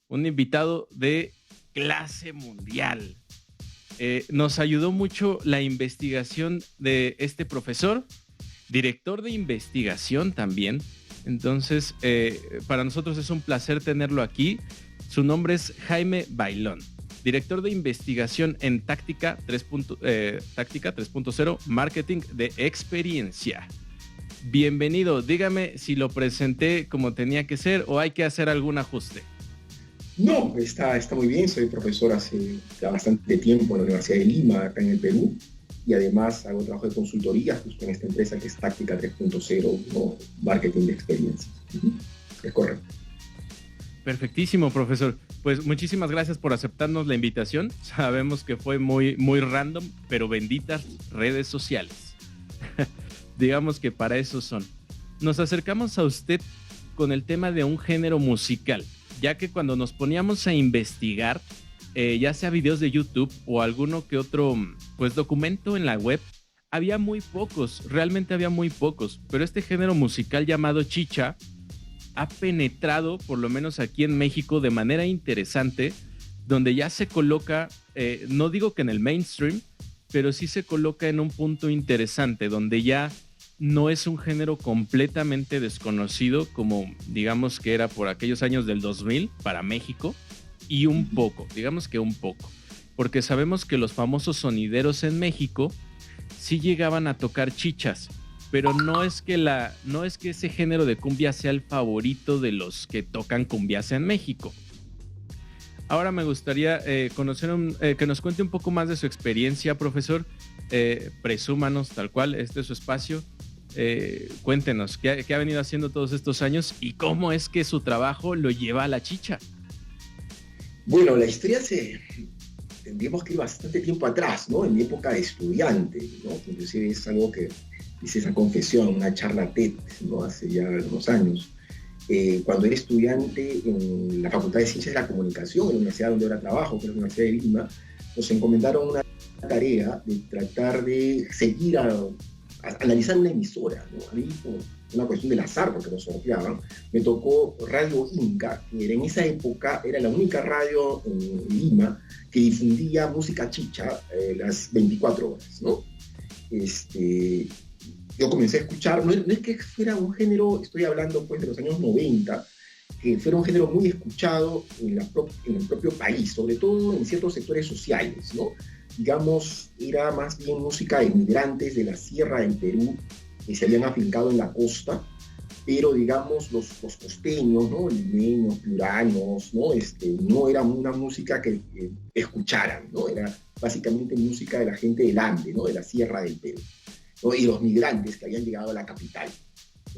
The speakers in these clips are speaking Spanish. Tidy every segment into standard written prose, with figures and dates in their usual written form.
Un invitado de clase mundial. Nos ayudó mucho la investigación de este profesor, director de investigación también. Entonces, para nosotros es un placer tenerlo aquí. Su nombre es Jaime Bailón, director de investigación en Táctica 3.0, Marketing de Experiencia. Bienvenido. Dígame si lo presenté como tenía que ser o hay que hacer algún ajuste. No, está muy bien. Soy profesor hace ya bastante tiempo en la Universidad de Lima, acá en el Perú, y además hago trabajo de consultoría justo en esta empresa que es Táctica 3.0, ¿no? Marketing de Experiencia. Es correcto. Perfectísimo, profesor. Pues muchísimas gracias por aceptarnos la invitación. Sabemos que fue muy random, pero benditas redes sociales. Digamos que para eso son. Nos acercamos a usted con el tema de un género musical, ya que cuando nos poníamos a investigar, ya sea videos de YouTube o alguno que otro pues documento en la web, había muy pocos, realmente había muy pocos, pero este género musical llamado chicha ha penetrado, por lo menos aquí en México, de manera interesante, donde ya se coloca, no digo que en el mainstream, pero sí se coloca en un punto interesante, donde ya no es un género completamente desconocido como digamos que era por aquellos años del 2000 para México, y un poco, digamos que un poco, porque sabemos que los famosos sonideros en México sí llegaban a tocar chichas, pero no es que ese género de cumbia sea el favorito de los que tocan cumbias en México. Ahora me gustaría conocer que nos cuente un poco más de su experiencia, profesor. Presúmanos tal cual, este es su espacio. Cuéntenos qué ha venido haciendo todos estos años y cómo es que su trabajo lo lleva a la chicha. Bueno, la historia tendríamos que ir bastante tiempo atrás, ¿no? En mi época de estudiante, ¿no? Inclusive es algo que hice esa confesión, una charla TED, ¿no? Hace ya algunos años. Cuando era estudiante en la Facultad de Ciencias de la Comunicación, en la universidad donde ahora trabajo, que es la Universidad de Lima, nos encomendaron una tarea de tratar de seguir a analizar una emisora, ¿no? A mí, por una cuestión del azar, porque nos sorteaban, me tocó Radio Inca, que en esa época era la única radio en Lima que difundía música chicha las 24 horas, ¿no? Yo comencé a escuchar, no es que fuera un género, estoy hablando pues de los años 90, que fuera un género muy escuchado en el propio país, sobre todo en ciertos sectores sociales, ¿no? Digamos, era más bien música de migrantes de la sierra del Perú que se habían afincado en la costa, pero digamos los costeños, ¿no? Limeños, piuranos, ¿no? No era una música que escucharan, ¿no? Era básicamente música de la gente del Ande, ¿no? De la sierra del Perú, ¿no? Y los migrantes que habían llegado a la capital.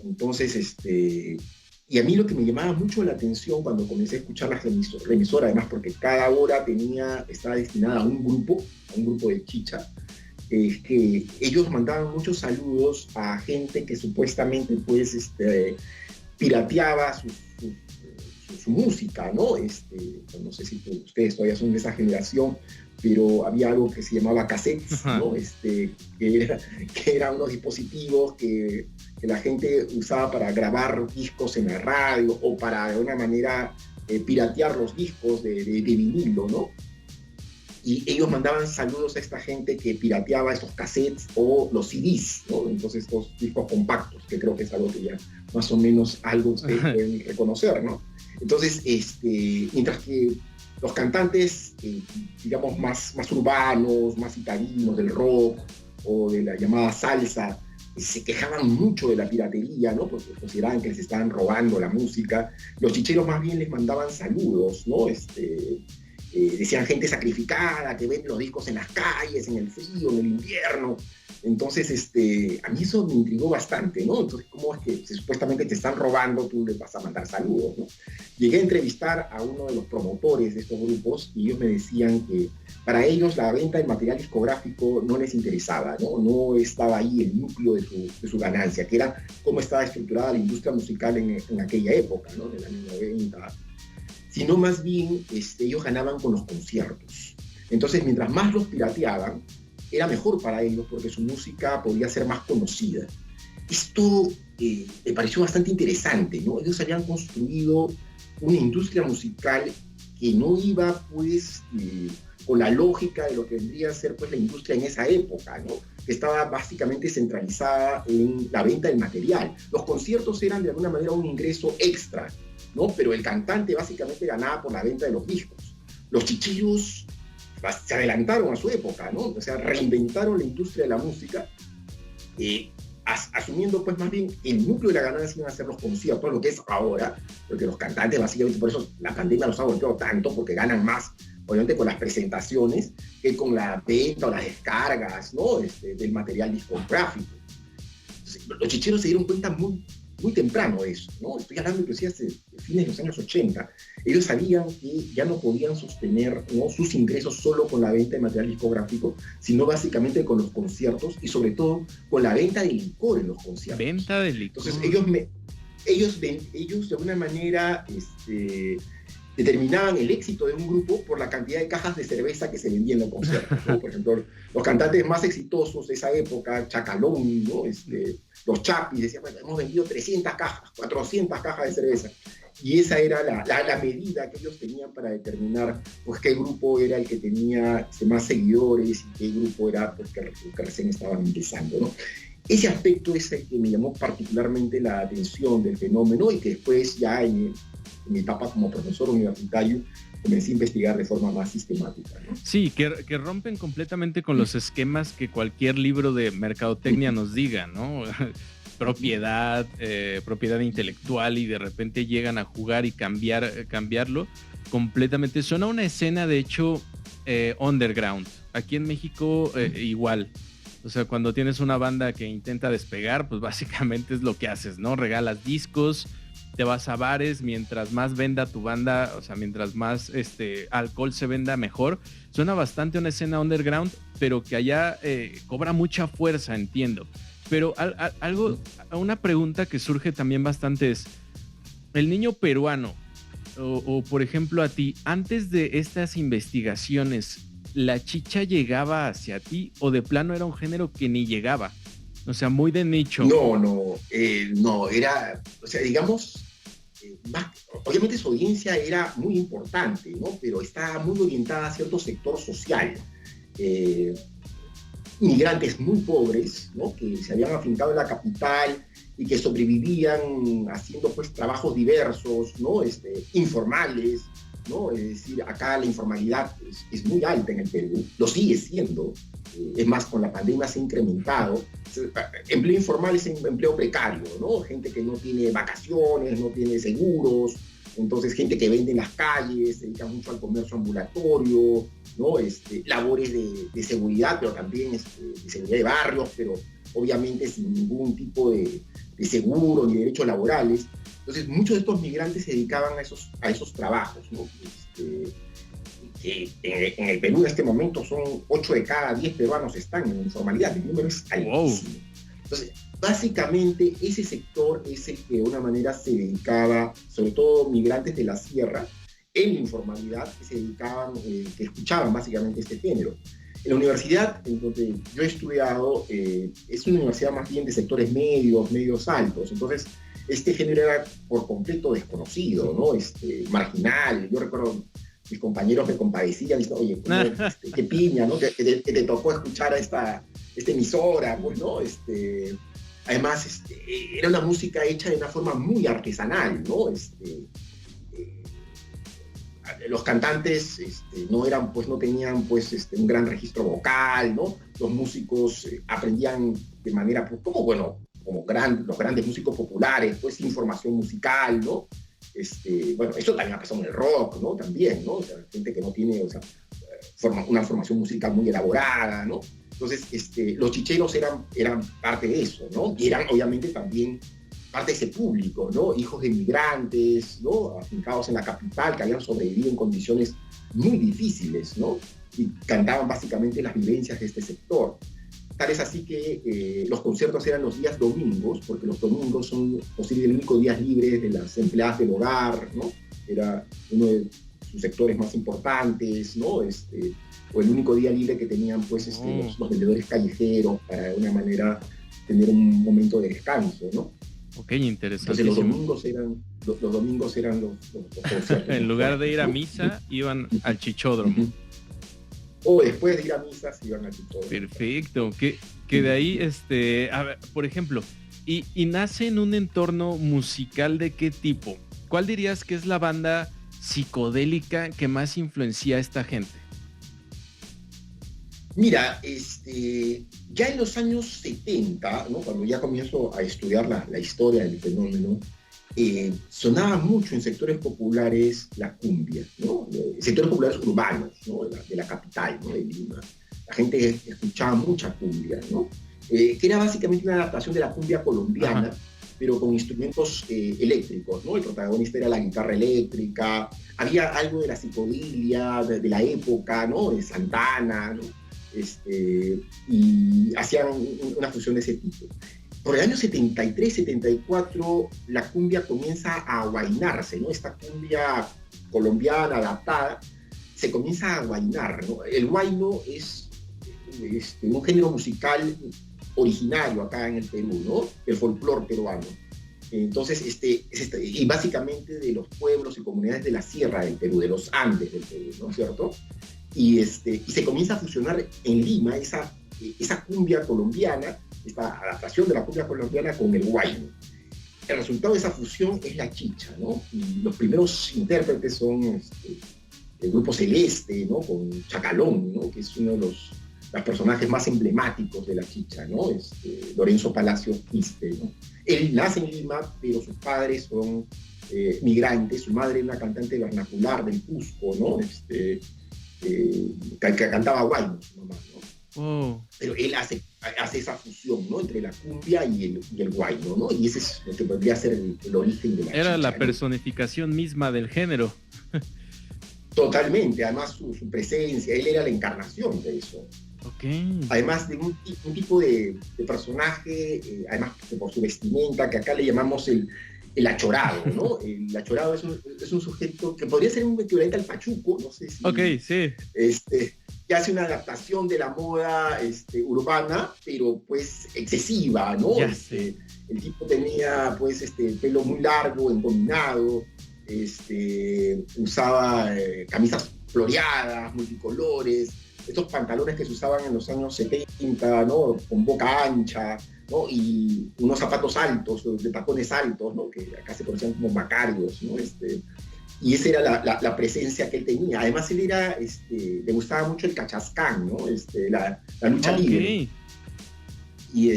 Entonces, y a mí lo que me llamaba mucho la atención cuando comencé a escuchar la emisora, además porque cada hora estaba destinada a un grupo de chicha, es que ellos mandaban muchos saludos a gente que supuestamente pues pirateaba su música, ¿no? No sé si ustedes todavía son de esa generación, pero había algo que se llamaba cassettes, ¿no? Que eran unos dispositivos que la gente usaba para grabar discos en la radio o para de alguna manera piratear los discos de vinilo, ¿no? Y ellos mandaban saludos a esta gente que pirateaba estos cassettes o los CDs, ¿no? Entonces estos discos compactos, que creo que es algo que ya más o menos algo ustedes pueden reconocer, ¿no? Entonces, mientras que los cantantes, digamos, más urbanos, más citadinos del rock o de la llamada salsa, se quejaban mucho de la piratería, ¿no? Porque consideraban que les estaban robando la música. Los chicheros más bien les mandaban saludos, ¿no? Decían gente sacrificada que vende los discos en las calles, en el frío, en el invierno. Entonces, a mí eso me intrigó bastante, ¿no? Entonces, ¿cómo es que si supuestamente te están robando, tú les vas a mandar saludos, ¿no? Llegué a entrevistar a uno de los promotores de estos grupos y ellos me decían que para ellos la venta de material discográfico no les interesaba, ¿no? No estaba ahí el núcleo de su ganancia, que era cómo estaba estructurada la industria musical en aquella época, ¿no? En el año 90, sino más bien ellos ganaban con los conciertos. Entonces, mientras más los pirateaban, era mejor para ellos porque su música podía ser más conocida. Esto me pareció bastante interesante, ¿no? Ellos habían construido una industria musical que no iba, pues, con la lógica de lo que vendría a ser, pues, la industria en esa época, ¿no? Que estaba básicamente centralizada en la venta del material. Los conciertos eran, de alguna manera, un ingreso extra, ¿no? Pero el cantante básicamente ganaba por la venta de los discos. Los chichillos se adelantaron a su época, ¿no? O sea, reinventaron la industria de la música, asumiendo pues más bien el núcleo de la ganancia iban a ser los conciertos, lo que es ahora, porque los cantantes básicamente, por eso la pandemia los ha golpeado tanto, porque ganan más, obviamente, con las presentaciones que con la venta o las descargas, ¿no? Del material discográfico. Entonces, los chicheros se dieron cuenta muy, muy temprano de eso, ¿no? Estoy hablando inclusive hace fines de los años 80. Ellos sabían que ya no podían sostener, ¿no?, sus ingresos solo con la venta de material discográfico, sino básicamente con los conciertos y sobre todo con la venta de licor en los conciertos. Venta de licor. Entonces ellos de alguna manera determinaban el éxito de un grupo por la cantidad de cajas de cerveza que se vendían en los conciertos, ¿no? Por ejemplo, los cantantes más exitosos de esa época, Chacalón, ¿no? Los Chapis, decían, bueno, hemos vendido 300 cajas, 400 cajas de cerveza. Y esa era la medida que ellos tenían para determinar, pues, qué grupo era el que tenía más seguidores y qué grupo era, pues, que recién estaban empezando, ¿no? Ese aspecto es el que me llamó particularmente la atención del fenómeno y que después ya en mi etapa como profesor universitario comencé a investigar de forma más sistemática, ¿no? Sí, que rompen completamente con los esquemas que cualquier libro de mercadotecnia nos diga, ¿no? Propiedad intelectual, y de repente llegan a jugar y cambiarlo completamente. Suena una escena, de hecho, underground. Aquí en México igual. O sea, cuando tienes una banda que intenta despegar, pues básicamente es lo que haces, ¿no? Regalas discos, te vas a bares, mientras más venda tu banda, o sea, mientras más alcohol se venda, mejor. Suena bastante una escena underground, pero que allá cobra mucha fuerza, entiendo. Pero una pregunta que surge también bastante es, el niño peruano, o por ejemplo a ti, antes de estas investigaciones, ¿la chicha llegaba hacia ti o de plano era un género que ni llegaba? O sea, muy de nicho. No, era, o sea, digamos, obviamente su audiencia era muy importante, ¿no? Pero estaba muy orientada a cierto sector social. Migrantes muy pobres, ¿no?, que se habían afincado en la capital y que sobrevivían haciendo, pues, trabajos diversos, ¿no? Informales, ¿no? Es decir, acá la informalidad es muy alta en el Perú, lo sigue siendo. Es más, con la pandemia se ha incrementado. Empleo informal es empleo precario, ¿no? Gente que no tiene vacaciones, no tiene seguros, entonces gente que vende en las calles, se dedica mucho al comercio ambulatorio, ¿no? Labores de seguridad, pero también de seguridad de barrios, pero obviamente sin ningún tipo de seguro ni derechos laborales. Entonces, muchos de estos migrantes se dedicaban a esos trabajos, ¿no? Que en el Perú en este momento son 8 de cada 10 peruanos están en la informalidad, el número es altísimo. Wow. Entonces, básicamente ese sector es el que de una manera se dedicaba, sobre todo migrantes de la sierra, en la informalidad, que se dedicaban, que escuchaban básicamente este género. En la universidad en donde yo he estudiado, es una universidad más bien de sectores medios altos, entonces este género era por completo desconocido, ¿no? Marginal. Yo recuerdo, mis compañeros me compadecían, diciendo, oye, qué piña, ¿no? Que te tocó escuchar a esta emisora, pues, ¿no? Además, era una música hecha de una forma muy artesanal, ¿no? Los cantantes no tenían, pues, un gran registro vocal, ¿no? Los músicos aprendían de manera, pues, los grandes músicos populares, pues, información musical, ¿no? Bueno, eso también ha pasado en el rock, ¿no? También, ¿no? O sea, gente que no tiene, o sea, una formación musical muy elaborada, ¿no? Entonces, los chicheros eran parte de eso, ¿no? Y eran, obviamente, también parte de ese público, ¿no? Hijos de migrantes, ¿no? Afincados en la capital, que habían sobrevivido en condiciones muy difíciles, ¿no? Y cantaban básicamente las vivencias de este sector. Tal es así que los conciertos eran los días domingos, porque los domingos son posiblemente el único día libre de las empleadas del hogar, ¿no? Era uno de sus sectores más importantes, ¿no? O el único día libre que tenían, pues, los vendedores callejeros, para de alguna manera tener un momento de descanso, ¿no? Ok, Entonces los interesantísimo. domingos eran los domingos eran los conciertos En más lugar de fuertes, ir a ¿no? misa, iban al chichódromo. Ujú. O después de ir a misa se iban a Chichón. Perfecto. Que de ahí, a ver, por ejemplo, y nace en un entorno musical de qué tipo. ¿Cuál dirías que es la banda psicodélica que más influencia a esta gente? Mira, ya en los años 70, ¿no? Cuando ya comienzo a estudiar la historia del fenómeno, sonaba mucho en sectores populares la cumbia, ¿no? Sectores populares urbanos, ¿no? De la capital, ¿no? De Lima. La gente escuchaba mucha cumbia, ¿no? Que era básicamente una adaptación de la cumbia Ajá. colombiana, pero con instrumentos eléctricos, ¿no? El protagonista era la guitarra eléctrica, había algo de la psicodelia de la época, ¿no? De Santana, ¿no? Y hacían una fusión de ese tipo. Por el año 73, 74, la cumbia comienza a guainarse, ¿no? Esta cumbia colombiana adaptada se comienza a guainar, ¿no? El guayno es un género musical originario acá en el Perú, ¿no? El folclore peruano. Entonces, y básicamente de los pueblos y comunidades de la sierra del Perú, de los Andes del Perú, ¿no es cierto? Y se comienza a fusionar en Lima esa cumbia colombiana, esta adaptación de la cumbia colombiana con el guayno. El resultado de esa fusión es la chicha, ¿no? Y los primeros intérpretes son el Grupo Celeste, ¿no? Con Chacalón, ¿no? Que es uno de los personajes más emblemáticos de la chicha, ¿no? Lorenzo Palacio Quispe, ¿no? Él nace en Lima, pero sus padres son migrantes. Su madre era una cantante vernacular del Cusco, ¿no? Que cantaba guayno, su mamá, ¿no? Oh, Pero él hace esa fusión, ¿no? Entre la cumbia y el guayno, ¿no? Y ese es lo que podría ser el origen de la era la chicha, ¿no? personificación misma del género. Totalmente, además su presencia, él era la encarnación de eso. Ok. Además de un tipo de personaje, además por su vestimenta, que acá le llamamos el achorado, ¿no? El achorado es un sujeto que podría ser un equivalente al pachuco, no sé Ok, si, sí, que hace una adaptación de la moda urbana, pero pues excesiva, ¿no? ya sé. El tipo tenía pues pelo muy largo, engominado, usaba camisas floreadas, multicolores, estos pantalones que se usaban en los años 70, ¿no? Con boca ancha, ¿no? Y unos zapatos altos, de tacones altos, ¿no? Que acá se conocían como macarios, ¿no? Y esa era la presencia que él tenía. Además, él era, le gustaba mucho el cachascán, ¿no? La lucha Ok. libre. Y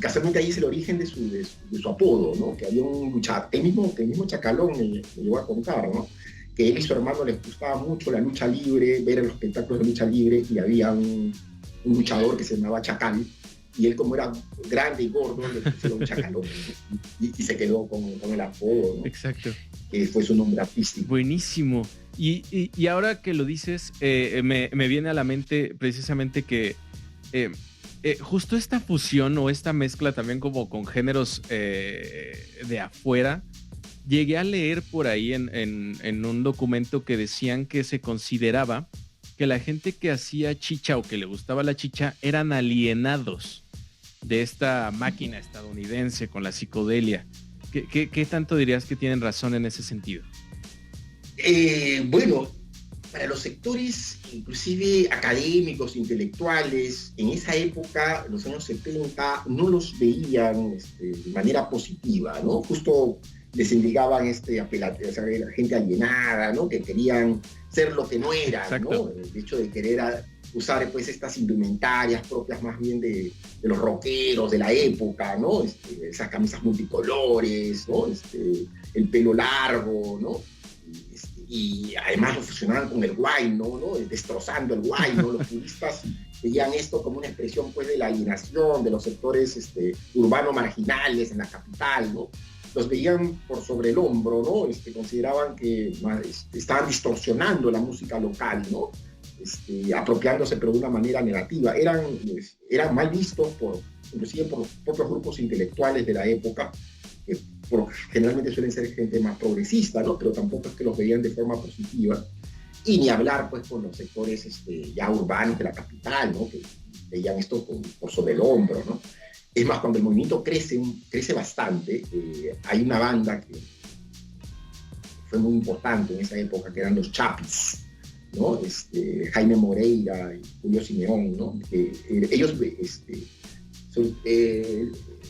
casualmente ahí es el origen de su apodo, ¿no? Que había un luchador, que el mismo Chacalón me llegó a contar, ¿no? Que él y su hermano les gustaba mucho la lucha libre, ver los espectáculos de lucha libre, y había un luchador que se llamaba Chacal, y él, como era grande y gordo, le pusieron Chacalón, ¿no? Y se quedó con el apodo, ¿no? Exacto. Que fue su nombre artístico. Buenísimo. Y ahora que lo dices, me viene a la mente precisamente que eh, justo esta fusión o esta mezcla también como con géneros de afuera, llegué a leer por ahí en un documento que decían que se consideraba que la gente que hacía chicha o que le gustaba la chicha eran alienados de esta máquina estadounidense con la psicodelia. ¿Qué tanto dirías que tienen razón en ese sentido? Bueno, para los sectores, inclusive académicos, intelectuales, en esa época, en los años 70, no los veían de manera positiva, ¿no? Justo les indicaban o sea, gente alienada, ¿no? Que querían ser lo que no eran, Exacto. ¿no? El hecho de querer usar pues estas indumentarias propias más bien de los rockeros de la época, ¿no? Esas camisas multicolores, ¿no? El pelo largo, ¿no? Y además lo fusionaban con el guayno, ¿no? Destrozando el guayno. Los puristas veían esto como una expresión pues de la alienación de los sectores urbanos marginales en la capital, ¿no? Los veían por sobre el hombro, ¿no? Consideraban que estaban distorsionando la música local, ¿no? Apropiándose pero de una manera negativa. Eran mal vistos inclusive por los propios grupos intelectuales de la época, que generalmente suelen ser gente más progresista, ¿no? Pero tampoco es que los veían de forma positiva. Y ni hablar pues con los sectores ya urbanos de la capital, ¿no? Que veían esto por sobre el hombro, ¿no? Es más, cuando el movimiento crece bastante, hay una banda que fue muy importante en esa época, que eran los Chapis, ¿no? Jaime Moreira y Julio Simeón, ¿no? Ellos,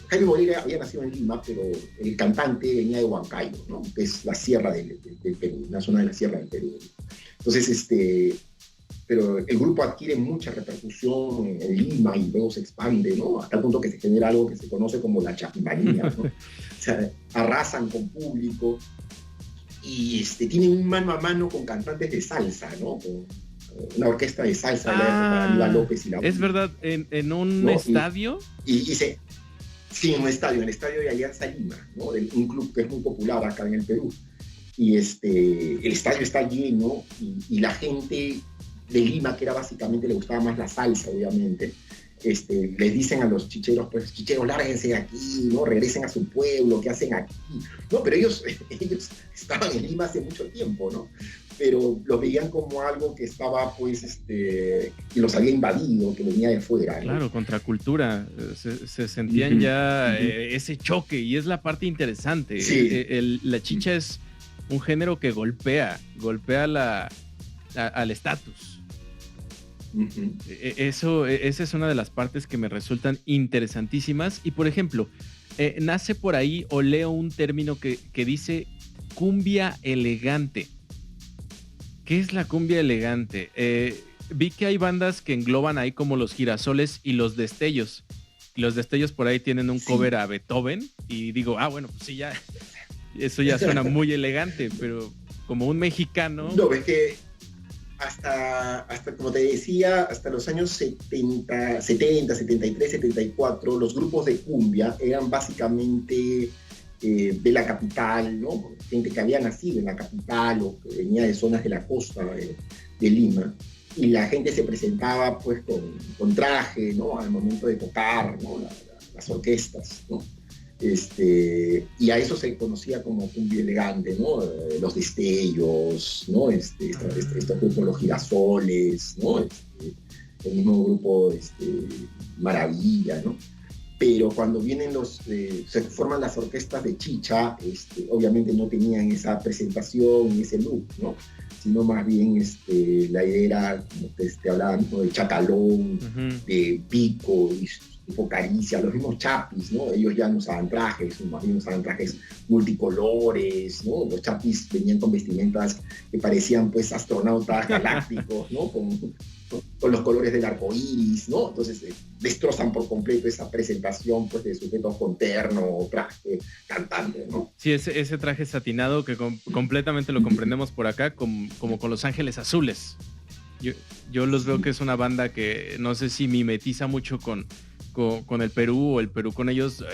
Jaime Moreira había nacido en Lima, pero el cantante venía de Huancayo, ¿no? Que es la sierra del Perú, una zona de la sierra del Perú. Entonces, pero el grupo adquiere mucha repercusión en Lima y luego se expande, ¿no? Hasta el punto que se genera algo que se conoce como la chapimanía, ¿no? O sea, arrasan con público y tienen un mano a mano con cantantes de salsa, ¿no? Con una orquesta de salsa de la época de Aníbal López y la... Es verdad, en un ¿no? estadio. Sí, en el estadio de Alianza Lima, ¿no? Un club que es muy popular acá en el Perú. Y el estadio está lleno y la gente de Lima, que era básicamente, le gustaba más la salsa, obviamente, les dicen a los chicheros, pues, chicheros, lárguense de aquí, ¿no? Regresen a su pueblo, ¿qué hacen aquí? No, pero ellos estaban en Lima hace mucho tiempo, ¿no? Pero los veían como algo que estaba, pues, que los había invadido, que venía de fuera, ¿no? Claro, contracultura, se sentían ya ese choque, y es la parte interesante. Sí. La chicha es un género que golpea al estatus. Esa es una de las partes que me resultan interesantísimas. Y por ejemplo, nace por ahí o leo un término que dice cumbia elegante. ¿Qué es la cumbia elegante? Vi que hay bandas que engloban ahí como los Girasoles y los Destellos. Y los Destellos por ahí tienen un cover a Beethoven y digo, bueno, pues sí, ya, eso ya suena muy elegante, pero como un mexicano... No, es que hasta, como te decía, hasta los años 70, 73, 74, los grupos de cumbia eran básicamente de la capital, ¿no? Gente que había nacido en la capital o que venía de zonas de la costa de Lima, y la gente se presentaba pues con traje, ¿no? Al momento de tocar, ¿no? Las orquestas, ¿no? Y a eso se conocía como cumbia elegante, ¿no? Los Destellos, ¿no? Estos grupos, los Girasoles, ¿no? El mismo grupo Maravilla, ¿no? Pero cuando vienen se forman las orquestas de chicha, obviamente no tenían esa presentación y ese look, ¿no? Sino más bien la idea era, como te hablaban, ¿no? De Chacalón, de Pico, tipo Caricia, los mismos Chapis, ¿no? Ellos ya no usaban trajes, más bien usaban trajes multicolores, ¿no? Los Chapis venían con vestimentas que parecían, pues, astronautas galácticos, ¿no? Con los colores del arco iris, ¿no? Entonces destrozan por completo esa presentación, pues, de sujetos con terno, traje, cantante, ¿no? Sí, ese traje satinado que completamente lo comprendemos por acá, como con Los Ángeles Azules. Yo los veo que es una banda que no sé si mimetiza mucho con el Perú o el Perú con ellos.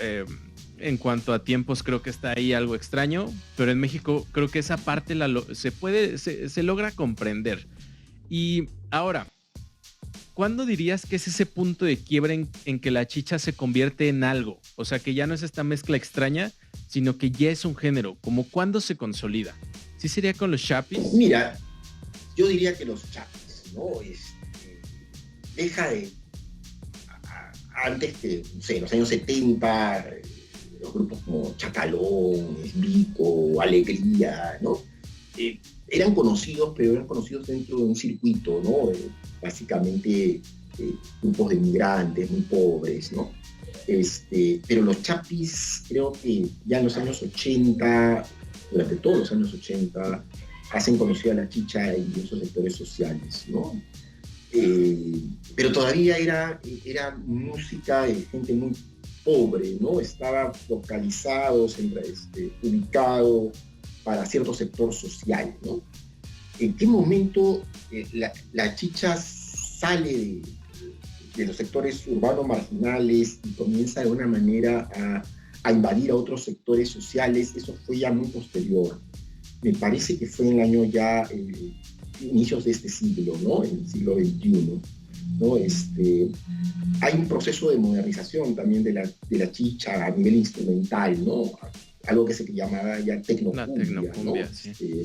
En cuanto a tiempos, creo que está ahí algo extraño, pero en México creo que esa parte se logra comprender. Y ahora, ¿cuándo dirías que es ese punto de quiebre en que la chicha se convierte en algo? O sea, que ya no es esta mezcla extraña, sino que ya es un género. ¿Cómo cuándo se consolida? ¿Sí sería con los Chapis? Mira, yo diría que los Chapis, ¿no? Deja de... Antes que, no sé, en los años 70, los grupos como Chacalón, Vico, Alegría, ¿no? Eran conocidos, pero eran conocidos dentro de un circuito, ¿no? Básicamente grupos de inmigrantes muy pobres, ¿no? Pero los Chapis, creo que ya en los años 80, durante todos los años 80, hacen conocida a la chicha en esos sectores sociales, ¿no? Pero todavía era música de gente muy pobre, ¿no? Estaba localizado, ubicado para cierto sector social, ¿no? ¿En qué momento la chicha sale de los sectores urbanos marginales y comienza de alguna manera a invadir a otros sectores sociales? Eso fue ya muy posterior. Me parece que fue en el año ya... inicios de este siglo, ¿no? En el siglo XXI, ¿no? Hay un proceso de modernización también de la chicha a nivel instrumental, ¿no? Algo que se llamaba ya tecnocumbia, ¿no? Sí.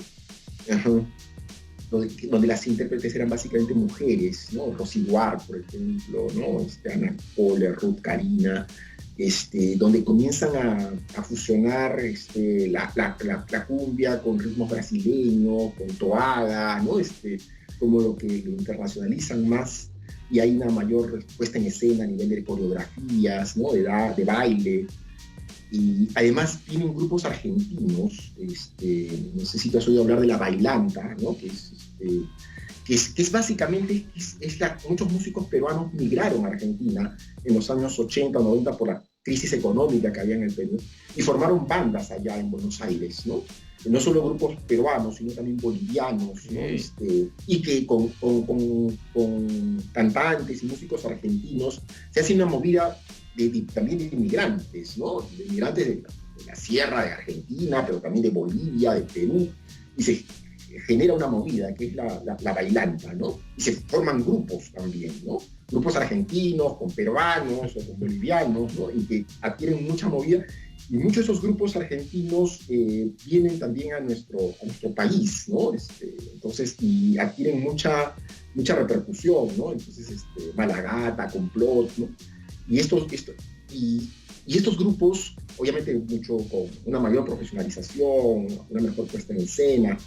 Donde las intérpretes eran básicamente mujeres, ¿no? Rosy Ward, por ejemplo, ¿no? Ana Cole, Ruth Karina, donde comienzan a fusionar la cumbia con ritmos brasileños, con toada, ¿no? Como lo que lo internacionalizan más, y hay una mayor puesta en escena a nivel de coreografías, ¿no? De baile. Y además tienen grupos argentinos, no sé si te has oído hablar de La Bailanta, ¿no? Que es básicamente, muchos músicos peruanos migraron a Argentina en los años 80 o 90 por la crisis económica que había en el Perú, y formaron bandas allá en Buenos Aires, ¿no? No solo grupos peruanos, sino también bolivianos, ¿no? Y que con cantantes y músicos argentinos se hace una movida también de inmigrantes, ¿no? De inmigrantes de la sierra de Argentina, pero también de Bolivia, de Perú, y se genera una movida que es la bailanta, ¿no? Y se forman grupos también, ¿no? Grupos argentinos con peruanos o con bolivianos, ¿no? Y que adquieren mucha movida. Y muchos de esos grupos argentinos vienen también a nuestro país, ¿no? Entonces, y adquieren mucha repercusión, ¿no? Entonces, Malagata, Complot, ¿no? Y estos grupos, obviamente mucho con una mayor profesionalización, una mejor puesta en escena,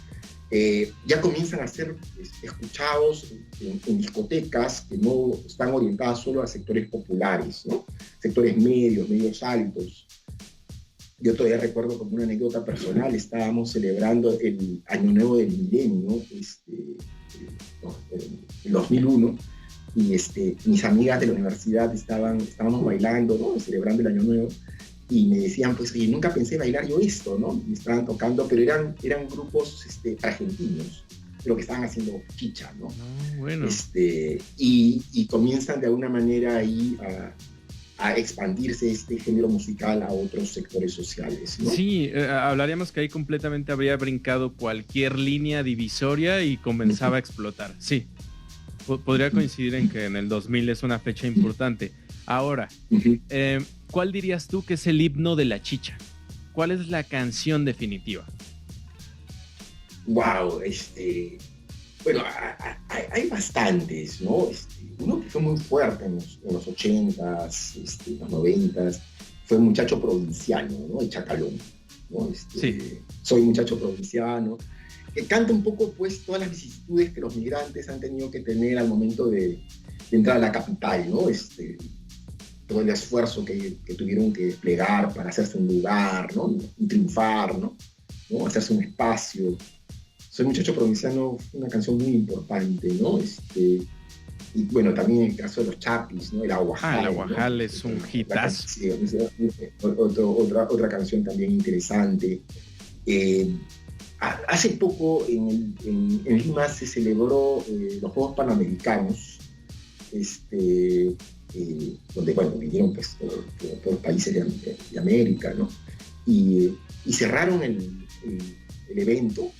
ya comienzan a ser escuchados en discotecas que no están orientadas solo a sectores populares, ¿no? Sectores medios altos. Yo todavía recuerdo como una anécdota personal, estábamos celebrando el Año Nuevo del Milenio, en 2001, y mis amigas de la universidad estábamos bailando, ¿no? Celebrando el Año Nuevo, y me decían, pues, oye, nunca pensé bailar yo esto, ¿no? Y estaban tocando, pero eran grupos argentinos, pero que estaban haciendo chicha, ¿no? Bueno. Y comienzan de alguna manera ahí a expandirse este género musical a otros sectores sociales, ¿no? Sí, hablaríamos que ahí completamente habría brincado cualquier línea divisoria y comenzaba a explotar. Sí, podría coincidir en que en el 2000 es una fecha importante. Ahora, ¿cuál dirías tú que es el himno de la chicha? ¿Cuál es la canción definitiva? Wow, bueno, hay bastantes, ¿no? Uno que fue muy fuerte en los 80s, los 90s, fue Muchacho Provinciano, ¿no? El Chacalón, ¿no? Sí. Soy muchacho provinciano, que canta un poco, pues, todas las vicisitudes que los migrantes han tenido que tener al momento de entrar a la capital, ¿no? Todo el esfuerzo que tuvieron que desplegar para hacerse un lugar, ¿no? Y triunfar, ¿no? Hacerse un espacio. Soy muchacho provinciano, una canción muy importante, ¿no? Y bueno, también el caso de los Chapis, ¿no? El Aguajal. El Aguajal, ¿no? Es un hitazo. Sí, otra canción también interesante. Hace poco en Lima se celebró los Juegos Panamericanos, donde, bueno, vinieron, pues, todos los países de América, ¿no? Y cerraron el evento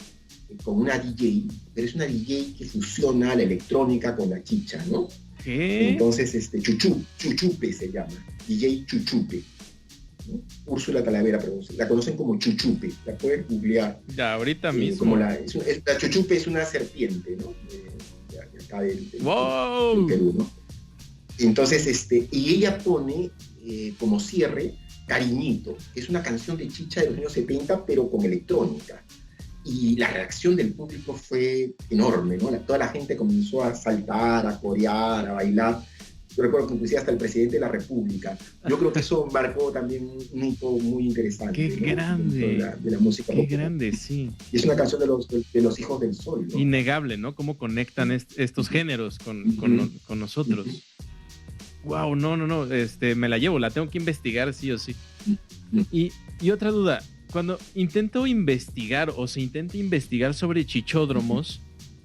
con una DJ, pero es una DJ que fusiona la electrónica con la chicha, ¿no? ¿Qué? Entonces, Chuchupe se llama, DJ Chuchupe, ¿no? Úrsula Talavera, pero la conocen como Chuchupe, la puedes googlear. Ya, ahorita mismo. Como la Chuchupe es una serpiente, ¿no? De acá del Perú, ¿no? Entonces, y ella pone como cierre Cariñito, que es una canción de chicha de los años 70, pero con electrónica. Y la reacción del público fue enorme, ¿no? Toda la gente comenzó a saltar, a corear, a bailar. Yo recuerdo que inclusive hasta el presidente de la República. Yo creo que eso marcó también un hito muy interesante. ¡Qué, ¿no? Grande! De la música ¡Qué popular. Grande, sí! Y es una canción de los Hijos del Sol, ¿no? Innegable, ¿no? Cómo conectan estos géneros con nosotros. Wow, no, me la llevo, la tengo que investigar sí o sí. Y otra duda, cuando intento investigar o se intenta investigar sobre chichódromos,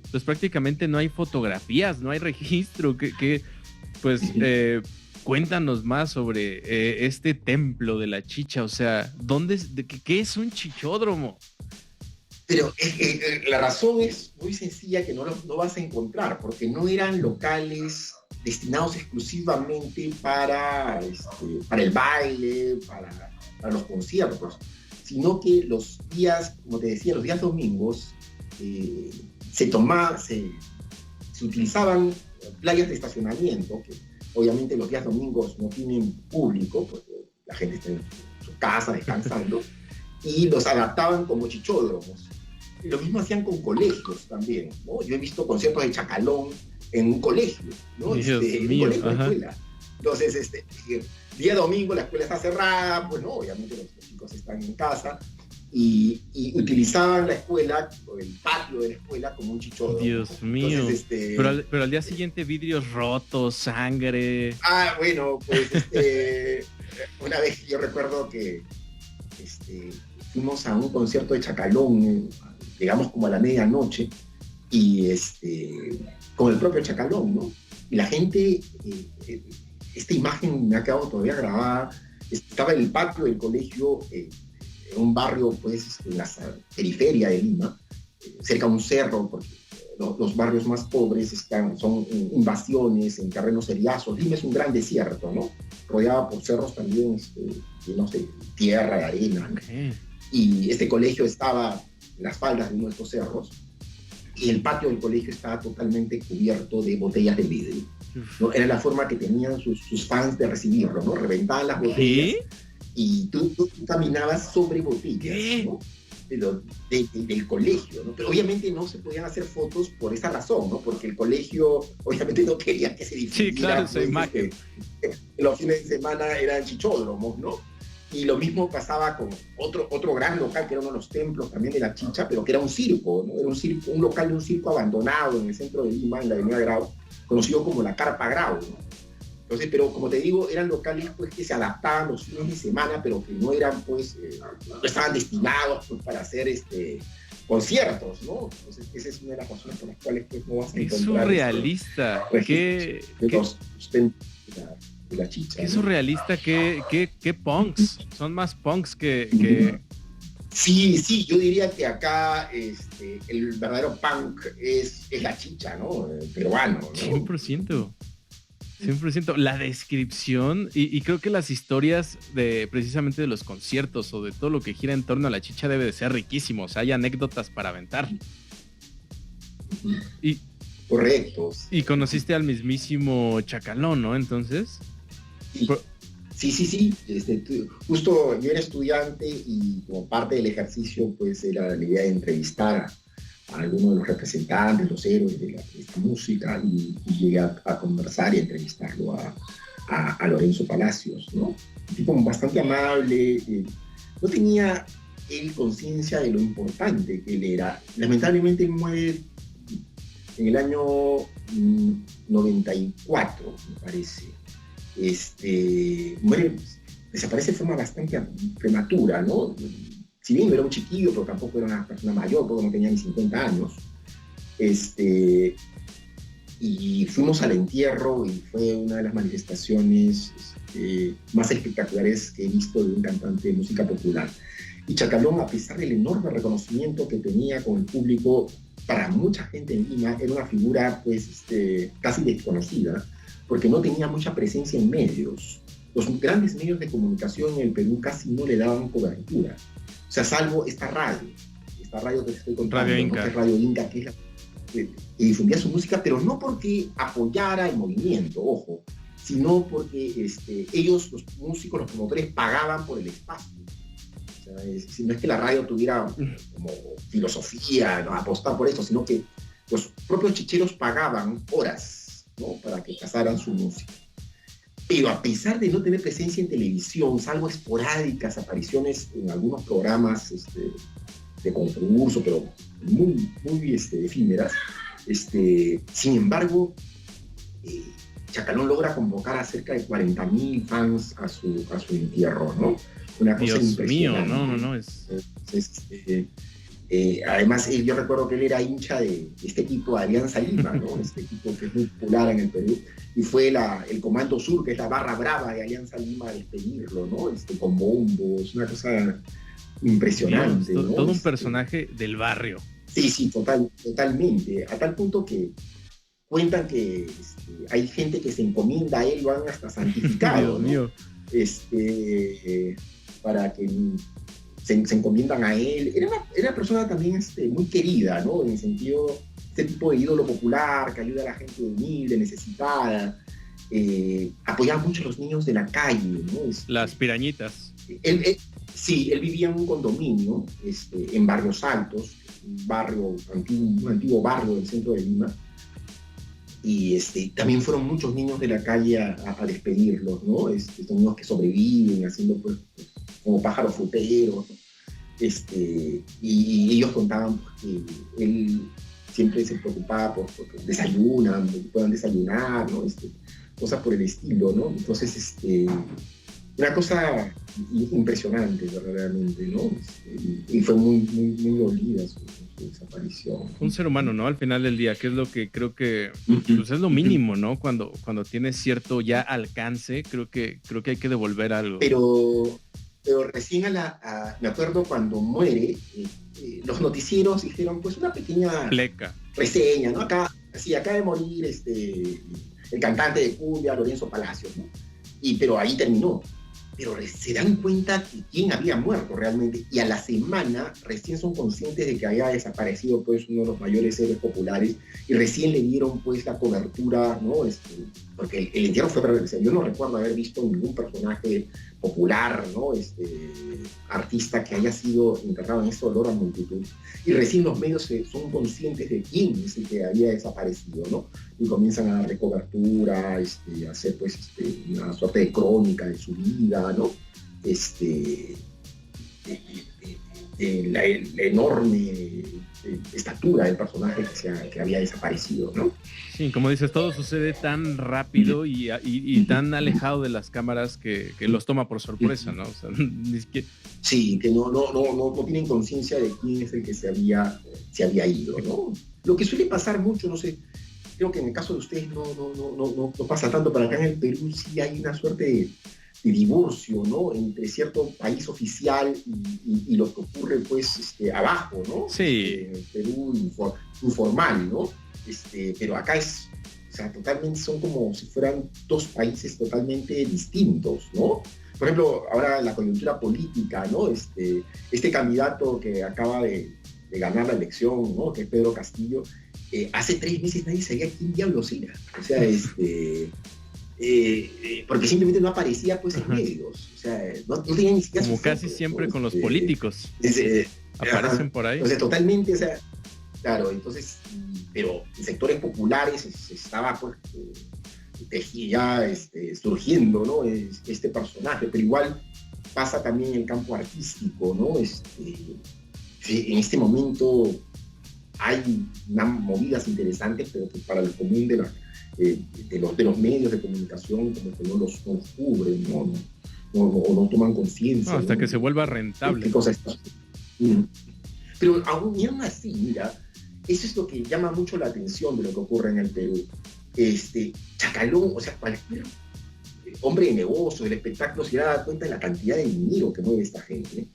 pues prácticamente no hay fotografías, no hay registro. Pues cuéntanos más sobre este templo de la chicha, o sea, ¿qué es un chichódromo? Pero la razón es muy sencilla, que no vas a encontrar, porque no eran locales destinados exclusivamente para el baile, para los conciertos, sino que los días, como te decía, los días domingos, se utilizaban playas de estacionamiento, que obviamente los días domingos no tienen público, porque la gente está en su casa descansando, y los adaptaban como chichódromos. Y lo mismo hacían con colegios también, ¿no? Yo he visto conciertos de Chacalón en un colegio, ¿no? Dios En un mío, colegio, ajá. escuela. Entonces, día domingo la escuela está cerrada, pues no, obviamente los chicos están en casa, y utilizaban la escuela, o el patio de la escuela, como un chichódromo. Dios mío. Entonces, Pero al día siguiente vidrios rotos, sangre. bueno, pues una vez yo recuerdo que fuimos a un concierto de Chacalón, llegamos como a la medianoche, y con el propio Chacalón, ¿no? Y la gente, esta imagen me ha quedado todavía grabada, estaba en el patio del colegio, en un barrio, pues, en la periferia de Lima, cerca de un cerro, porque los barrios más pobres son invasiones en terrenos seriazos. Lima es un gran desierto, ¿no? Rodeada por cerros también, llenos de tierra, de arena. Okay. Y este colegio estaba en las faldas de uno de estos cerros, y el patio del colegio estaba totalmente cubierto de botellas de vidrio, ¿no? Era la forma que tenían sus fans de recibirlo, ¿no? Reventaban las botellas. ¿Qué? Y tú caminabas sobre botellas, ¿no? Del colegio, ¿no? Pero obviamente no se podían hacer fotos por esa razón, ¿no? Porque el colegio obviamente no quería que se difundiera. Sí, claro, esa pues, imagen. Los fines de semana eran chichódromos, ¿no? Y lo mismo pasaba con otro gran local, que era uno de los templos también de la chicha, pero que era un circo, ¿no? Era un local de un circo abandonado en el centro de Lima, en la avenida Grau, conocido como la Carpa Grau, ¿no? Entonces, pero como te digo, eran locales, pues, que se adaptaban los fines de semana, pero que no eran, pues, no estaban destinados, pues, para hacer conciertos, ¿no? Entonces, esa es una de las razones por las cuales, pues, no vas a encontrar... Es surrealista. ¿Qué? De la chicha. Qué ¿no? surrealista, qué punks. Son más punks que... Sí, yo diría que acá el verdadero punk es la chicha, ¿no? El peruano, ¿no? 100%. 100%. La descripción y creo que las historias de precisamente de los conciertos o de todo lo que gira en torno a la chicha debe de ser riquísimo. O sea, hay anécdotas para aventar. Y, correcto. y conociste al mismísimo Chacalón, ¿no? Entonces... Sí. Justo yo era estudiante y como parte del ejercicio, pues era la idea de entrevistar a algunos de los representantes, los héroes de esta música, y llegué a conversar y a entrevistarlo a Lorenzo Palacios, ¿no? Un tipo bastante amable, no tenía él conciencia de lo importante que él era. Lamentablemente muere en el año 94, me parece. Desaparece de forma bastante prematura, ¿no? Si bien no era un chiquillo, pero tampoco era una persona mayor, porque no tenía ni 50 años. Y fuimos al entierro y fue una de las manifestaciones más espectaculares que he visto de un cantante de música popular. Y Chacalón, a pesar del enorme reconocimiento que tenía con el público, para mucha gente en Lima era una figura, pues, casi desconocida, porque no tenía mucha presencia en medios. Los grandes medios de comunicación en el Perú casi no le daban cobertura. O sea, salvo esta radio que te estoy contando, Radio Inca. ¿no? Que es Radio Inca, que es la que difundía su música, pero no porque apoyara el movimiento, ojo, sino porque ellos, los músicos, los promotores, pagaban por el espacio. O sea, no es que la radio tuviera como filosofía, ¿no? Apostar por esto, sino que los propios chicheros pagaban horas, ¿no? Para que pasaran su música. Pero a pesar de no tener presencia en televisión, salvo esporádicas apariciones en algunos programas de concurso, pero muy efímeras, sin embargo, Chacalón logra convocar a cerca de 40.000 fans a su entierro, ¿no? Una cosa Dios impresionante. mío, no. Además, yo recuerdo que él era hincha de este equipo de Alianza Lima, ¿no? Este equipo que es muy popular en el Perú, y fue el Comando Sur, que es la barra brava de Alianza Lima, a despedirlo, ¿no? Con bombos, una cosa impresionante, Dios, ¿no? todo un personaje del barrio. Sí, totalmente, a tal punto que cuentan que hay gente que se encomienda a él, lo han hasta santificado, ¿no? Para que se encomiendan a él. Era una persona también muy querida, ¿no? En el sentido, este tipo de ídolo popular que ayuda a la gente humilde, necesitada. apoyaba mucho a los niños de la calle, ¿no? Las pirañitas. Sí, él vivía en un condominio en Barrios Altos, un antiguo barrio del centro de Lima, y también fueron muchos niños de la calle a despedirlos, ¿no? Son niños que sobreviven haciendo pues como pájaros fruteros, ¿no? Y ellos contaban pues, que él siempre se preocupaba por desayunan, que puedan desayunar, ¿no? Cosas por el estilo, ¿no? Entonces, una cosa impresionante verdaderamente, ¿no? Y fue muy, muy, muy dolida su desaparición. Un ser humano, ¿no? Al final del día, que es lo que creo que pues es lo mínimo, ¿no? Cuando tienes cierto ya alcance, creo que hay que devolver algo. Pero recién me acuerdo cuando muere, los noticieros hicieron pues una pequeña pleca reseña, ¿no? Acaba de morir el cantante de cumbia, Lorenzo Palacios, ¿no? Pero ahí terminó. Pero se dan cuenta que quién había muerto realmente, y a la semana recién son conscientes de que había desaparecido pues uno de los mayores héroes populares, y recién le dieron pues la cobertura, ¿no? Porque el entierro fue presencial. Yo no recuerdo haber visto ningún personaje popular, ¿no? Artista que haya sido enterrado en este dolor a multitud, y recién los medios son conscientes de quién es el que había desaparecido, ¿no? Y comienzan a darle cobertura, a hacer pues una suerte de crónica de su vida, ¿no? La enorme estatura del personaje que había desaparecido, ¿no? Sí, como dices, todo sucede tan rápido y tan alejado de las cámaras que los toma por sorpresa, ¿no? O sea, sí, que no tienen conciencia de quién es el que se había ido, ¿no? Lo que suele pasar mucho, no sé, creo que en el caso de ustedes no pasa tanto, pero acá en el Perú sí hay una suerte de divorcio, ¿no? Entre cierto país oficial y lo que ocurre, pues, abajo, ¿no? Sí. En el Perú informal, ¿no? Pero acá o sea, totalmente son como si fueran dos países totalmente distintos, ¿no? Por ejemplo, ahora la coyuntura política, ¿no? Este candidato que acaba de ganar la elección, ¿no? Que es Pedro Castillo, hace 3 meses nadie sabía quién diablos era. O sea, porque simplemente no aparecía pues en medios, o sea, no tenía ni siquiera como casi foto, siempre con los políticos aparecen por ahí. O sea, totalmente, o sea, claro, entonces, pero en sectores populares estaba pues ya surgiendo, ¿no? Este personaje, pero igual pasa también en el campo artístico, ¿no? En este momento hay unas movidas interesantes, pero que para el común de los medios de comunicación como que no los cubren, no toman conciencia. Hasta que se vuelva rentable. ¿Qué cosa está? Pero aún así, mira, eso es lo que llama mucho la atención de lo que ocurre en el Perú. Chacalón, o sea, cualquier hombre de negocio, del espectáculo, se da cuenta de la cantidad de dinero que mueve esta gente, ¿eh?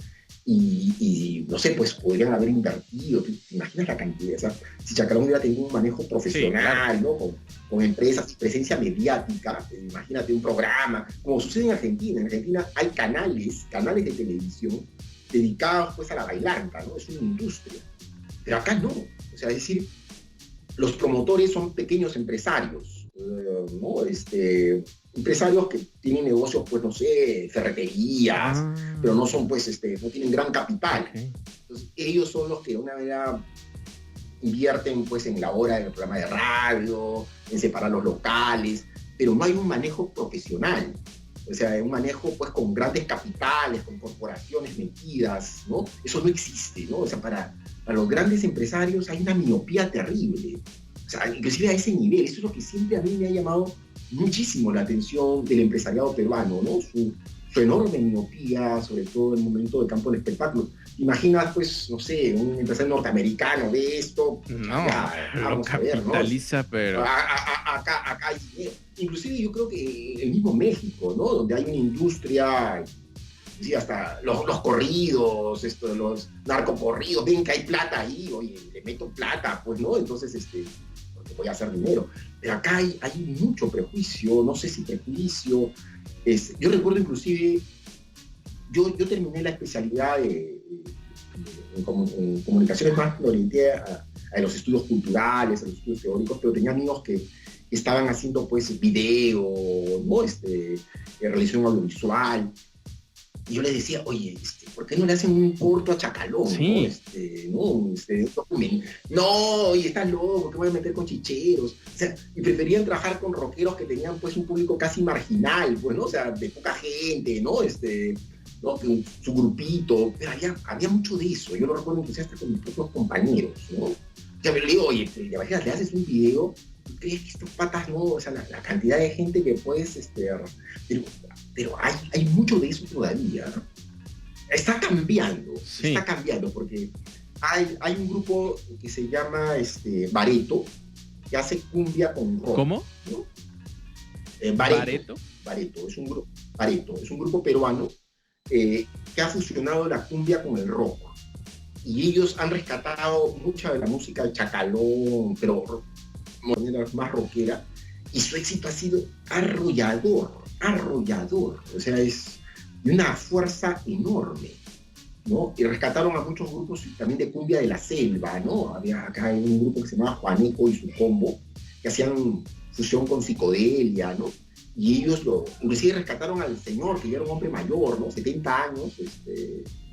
Y no sé, pues podrían haber invertido, ¿te imaginas la cantidad? O sea, si Chacalón hubiera tenido un manejo profesional, sí, claro, ¿no? Con empresas y presencia mediática, imagínate un programa, como sucede en Argentina. En Argentina hay canales de televisión dedicados pues a la bailanta, ¿no? Es una industria. Pero acá no. O sea, es decir, los promotores son pequeños empresarios, ¿no? Empresarios que tienen negocios, pues, no sé, ferreterías, pero no son, pues, no tienen gran capital. Okay. Entonces, ellos son los que de una manera invierten, pues, en la hora del programa de radio, en separar los locales, pero no hay un manejo profesional. O sea, un manejo, pues, con grandes capitales, con corporaciones metidas, ¿no? Eso no existe, ¿no? O sea, para los grandes empresarios hay una miopía terrible. O sea, inclusive a ese nivel. Eso es lo que siempre a mí me ha llamado muchísimo la atención del empresariado peruano, ¿no? Su enorme miopía, sobre todo en el momento del campo del espectáculo. Imaginas, pues, no sé, un empresario norteamericano ve esto, no, vamos a ver, ¿no? Pero acá hay dinero. Inclusive yo creo que el mismo México, ¿no? Donde hay una industria, sí, hasta los corridos, los narcocorridos, ven que hay plata ahí, oye, le meto plata, pues, ¿no? Entonces, porque voy a hacer dinero. Pero acá hay mucho prejuicio, no sé si prejuicio. Yo recuerdo inclusive, yo terminé la especialidad en comunicaciones, más me orienté a los estudios culturales, a los estudios teóricos, pero tenía amigos que estaban haciendo pues video, ¿no? Realización audiovisual. Y yo les decía, oye, ¿por qué no le hacen un corto a Chacalón? Sí. No, oye, estás loco, ¿qué voy a meter con chicheros? O sea, y preferían trabajar con rockeros que tenían pues un público casi marginal, pues, ¿no? O sea, de poca gente, ¿no? ¿No? Que su grupito, pero había mucho de eso. Yo lo recuerdo entusiasta con mis propios compañeros, ¿no? O sea, pero le digo, oye, ¿te imaginas, le haces un video? ¿Tú crees que estos patas no? O sea, la cantidad de gente que puedes, pero hay mucho de eso todavía, ¿no? Está cambiando, porque hay un grupo que se llama Bareto, que hace cumbia con rock. ¿Cómo? ¿No? ¿Bareto? Bareto, es un grupo peruano que ha fusionado la cumbia con el rock. Y ellos han rescatado mucha de la música del Chacalón, pero de manera más rockera, y su éxito ha sido arrollador. O sea, es de una fuerza enorme, ¿no? Y rescataron a muchos grupos también de cumbia de la selva, ¿no? Había acá un grupo que se llamaba Juaneco y su combo, que hacían fusión con psicodelia, ¿no? Y ellos inclusive rescataron al señor, que ya era un hombre mayor, ¿no? 70 años,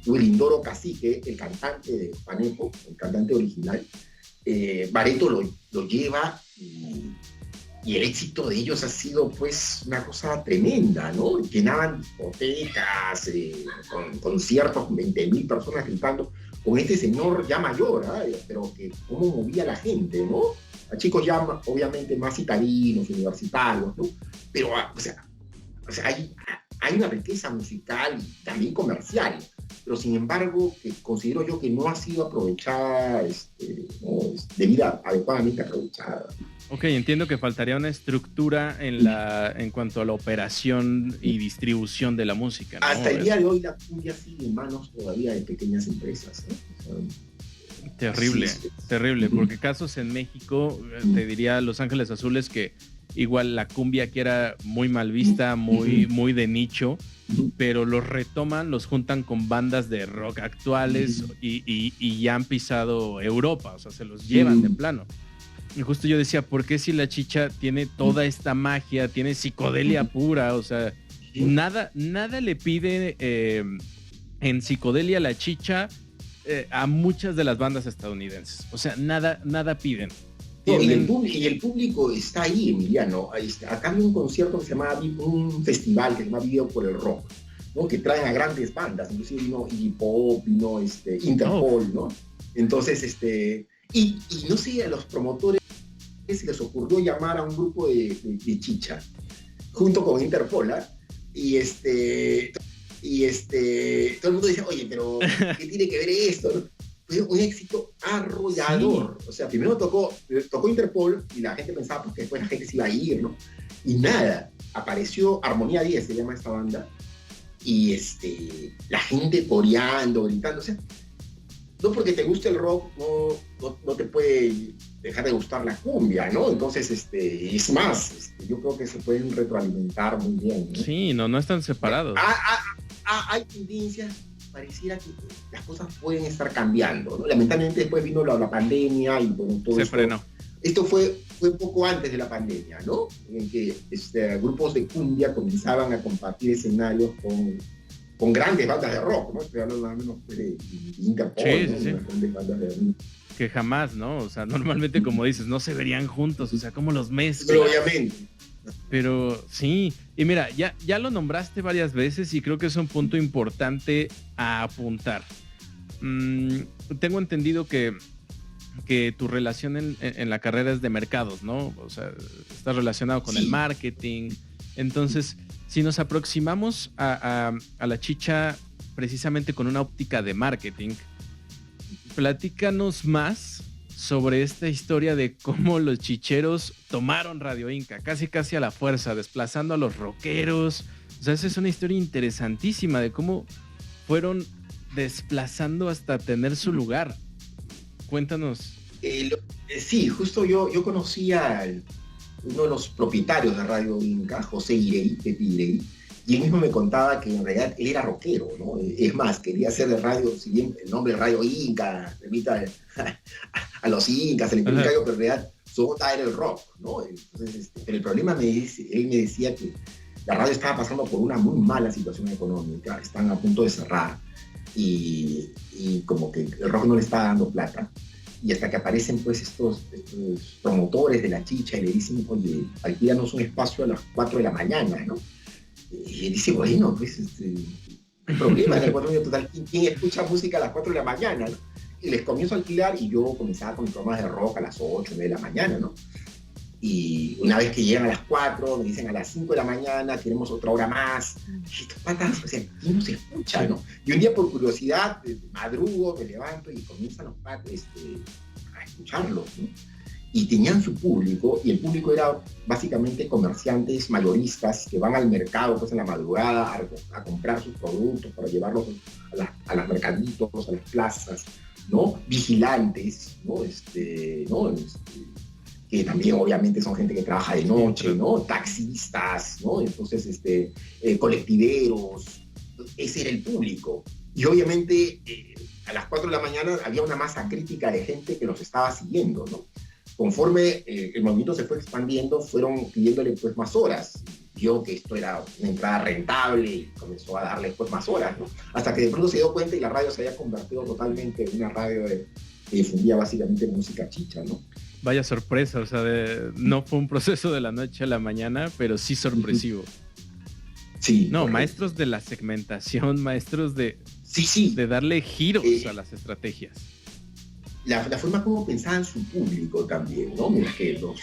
Lindoro Cacique, el cantante de Juaneco, el cantante original. Bareto lo lleva y el éxito de ellos ha sido pues una cosa tremenda, ¿no? Llenaban discotecas, con conciertos con 20.000 personas gritando, con este señor ya mayor, pero que cómo movía a la gente, ¿no? A chicos ya obviamente más citadinos, universitarios, ¿no? Pero, o sea hay una riqueza musical y también comercial, pero sin embargo que considero yo que no ha sido aprovechada, ¿no? Debida, adecuadamente aprovechada. Ok, entiendo que faltaría una estructura en cuanto a la operación y distribución de la música, ¿no? Hasta el día de hoy la cumbia sigue en manos todavía de pequeñas empresas, ¿no? Terrible, terrible, porque casos en México, te diría Los Ángeles Azules, que igual la cumbia aquí era muy mal vista, muy de nicho, pero los retoman, los juntan con bandas de rock actuales y ya han pisado Europa, o sea, se los llevan de plano. Y justo yo decía, ¿por qué si la chicha tiene toda esta magia, tiene psicodelia pura? O sea, nada le pide en psicodelia la chicha a muchas de las bandas estadounidenses. O sea, nada piden. No, y el público está ahí, Emiliano. Acá hay un concierto que se llama, un festival que se llama Video por el Rock, ¿no? Que traen a grandes bandas, inclusive vino Iggy Pop, vino Interpol, ¿no? Entonces, y no sé, a los promotores se les ocurrió llamar a un grupo de chicha, junto con Interpol, y todo el mundo dice, oye, pero ¿qué tiene que ver esto? ¿No? Fue un éxito arrollador. Sí. O sea, primero tocó Interpol y la gente pensaba pues, que después la gente se iba a ir, ¿no? Y nada, apareció Armonía 10, se llama esta banda, y la gente coreando, gritando. O sea, no porque te guste el rock, no te puede dejar de gustar la cumbia, ¿no? Entonces, es más, yo creo que se pueden retroalimentar muy bien, ¿no? Sí, no están separados. Hay tendencias, pareciera que las cosas pueden estar cambiando, ¿no? Lamentablemente después vino la pandemia y bueno, todo se esto, frenó. Esto fue poco antes de la pandemia, ¿no? En que grupos de cumbia comenzaban a compartir escenarios con grandes bandas de rock, ¿no? Estoy hablando al menos de Interpol, sí, ¿no? Sí. Grandes bandas de rock. Que jamás, ¿no? O sea, normalmente, como dices, no se verían juntos, o sea, ¿cómo los mezclan? Pero obviamente. Pero sí, y mira, ya lo nombraste varias veces y creo que es un punto importante a apuntar. Tengo entendido que tu relación en la carrera es de mercados, ¿no? O sea, estás relacionado con el marketing. Entonces, si nos aproximamos a la chicha precisamente con una óptica de marketing, platícanos más sobre esta historia de cómo los chicheros tomaron Radio Inca, casi a la fuerza, desplazando a los rockeros. O sea, esa es una historia interesantísima de cómo fueron desplazando hasta tener su lugar. Cuéntanos. Sí, justo yo conocí a uno de los propietarios de Radio Inca, José Irey, Pepe Irey, y él mismo me contaba que en realidad él era rockero, ¿no? Es más, quería hacer de radio, si bien el nombre Radio Inca remita a los incas, el imperio, pero en realidad su onda era el rock, ¿no? Entonces, pero el problema, él me decía que la radio estaba pasando por una muy mala situación económica, están a punto de cerrar, y como que el rock no le estaba dando plata. Y hasta que aparecen pues estos promotores de la chicha y le dicen, oye, alquílanos un espacio a las 4 de la mañana, ¿no? Y él dice, bueno, pues, ¿qué problema? En el 4 de total, ¿quién escucha música a las 4 de la mañana, no? Y les comienzo a alquilar y yo comenzaba con mis programas de rock a las 8, 9 de la mañana, ¿no? Y una vez que llegan a las 4, me dicen a las 5 de la mañana, queremos otra hora más. Y estos patas, o sea, ¿quién nos escucha, no? Y un día por curiosidad, madrugo, me levanto y comienzan los patas a escucharlos, ¿no? Y tenían su público, y el público era básicamente comerciantes mayoristas que van al mercado pues en la madrugada a comprar sus productos para llevarlos a los mercaditos, a las plazas, ¿no? Vigilantes, ¿no? Que también obviamente son gente que trabaja de noche, ¿no? Taxistas, ¿no? Entonces, colectiveros, ese era el público. Y obviamente a las 4 de la mañana había una masa crítica de gente que los estaba siguiendo, ¿no? Conforme el movimiento se fue expandiendo, fueron pidiéndole pues más horas. Vio que esto era una entrada rentable y comenzó a darle pues más horas, ¿no? Hasta que de pronto se dio cuenta y la radio se había convertido totalmente en una radio que difundía básicamente música chicha, ¿no? Vaya sorpresa, o sea, no fue un proceso de la noche a la mañana, pero sí sorpresivo. Sí. No, maestros de la segmentación, maestros de darle giros a las estrategias. La forma como pensaban su público también, ¿no? Mira que los